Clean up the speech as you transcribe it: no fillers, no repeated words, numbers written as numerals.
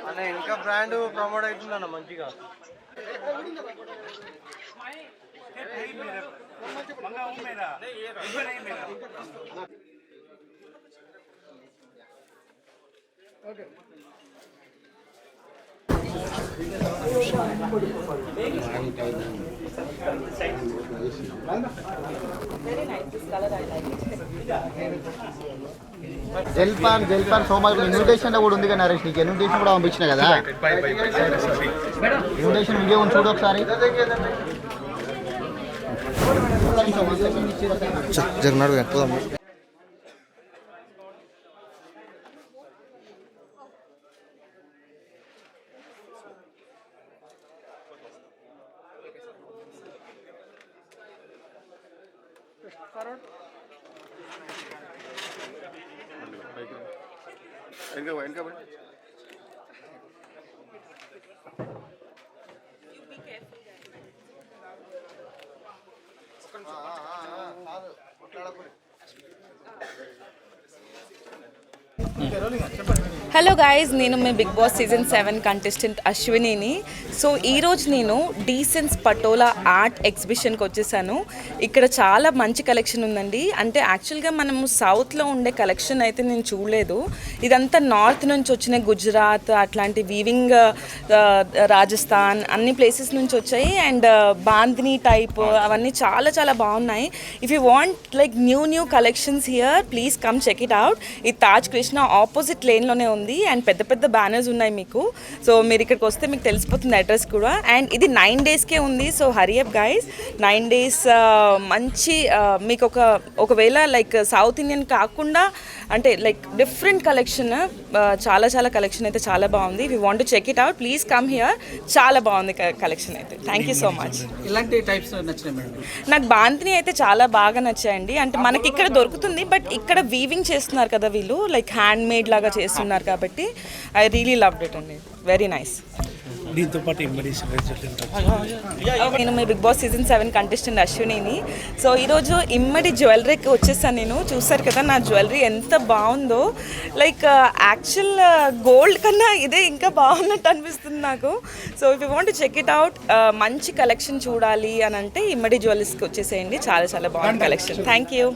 అన్న ఇంకా brand promote అవుతుందన్న మంచిగా. జల్పాన్ సోమాలి ఇన్విటేషన్ కూడా ఉంది కదా నరేష్, నీకు ఇన్విటేషన్ కూడా పంపించిన కదా. ఇన్విటేషన్ వీడియో ఉంది చూడు ఒకసారి. జగన్నాడు ఎక్కుదాము. హలో గాయస్, నేను మీ బిగ్ బాస్ సీజన్ 7 కంటెస్టెంట్ అశ్వినిని. సో ఈరోజు నేను డీసెన్స్ పటోలా ఆర్ట్ ఎగ్జిబిషన్కి వచ్చేసాను. ఇక్కడ చాలా మంచి కలెక్షన్ ఉందండి. అంటే యాక్చువల్గా మనము సౌత్లో ఉండే కలెక్షన్ అయితే నేను చూడలేదు. ఇదంతా నార్త్ నుంచి వచ్చిన గుజరాత్ అట్లాంటి వీవింగ్, రాజస్థాన్ అన్ని ప్లేసెస్ నుంచి వచ్చాయి. అండ్ బాందిని టైప్ అవన్నీ చాలా చాలా బాగున్నాయి. If you want like new collections here, please come check it out. ఈ తాజ్ కృష్ణ ఆపోజిట్ లేన్లోనే ఉంది అండ్ పెద్ద పెద్ద బ్యానర్స్ ఉన్నాయి మీకు. సో మీరు ఇక్కడికి వస్తే మీకు తెలిసిపోతుంది అడ్రస్ కూడా. అండ్ ఇది 9 డేస్కే ఉంది. So hurry up guys, 9 days మంచి మీకు ఒకవేళ లైక్ సౌత్ ఇండియన్ కాకుండా అంటే లైక్ డిఫరెంట్ కలెక్షన్, చాలా చాలా కలెక్షన్ అయితే చాలా బాగుంది. If you want to check it out, please come here. చాలా బాగుంది కలెక్షన్ అయితే. Thank you so much. ఇలాంటి టైప్స్ నచ్చినాయి మేడం? నాకు బాంతిని అయితే చాలా బాగా నచ్చాయండి. అంటే మనకి ఇక్కడ దొరుకుతుంది, బట్ ఇక్కడ వీవింగ్ చేస్తున్నారు కదా వీళ్ళు, లైక్ హ్యాండ్ మేడ్ లాగా చేస్తున్నారు కాబట్టి ఐ రియలీ లవ్డ్ ఇట్ అండి. Very nice. దీంతో పాటు నేను మీ బిగ్ బాస్ సీజన్ 7 కంటెస్టెంట్ అశ్వినిని. సో ఈరోజు ఇమ్మడి జ్యువెలరీకి వచ్చేసాను నేను. చూసారు కదా నా జ్యువెలరీ ఎంత బాగుందో. లైక్ యాక్చువల్ గోల్డ్ కన్నా ఇదే ఇంకా బాగున్నట్టు అనిపిస్తుంది నాకు. So if you want to check it out, మంచి కలెక్షన్ చూడాలి అని అంటే ఇమ్మడి జ్యువెలరీస్కి వచ్చేసేయండి. చాలా చాలా బాగుంది కలెక్షన్. Thank you.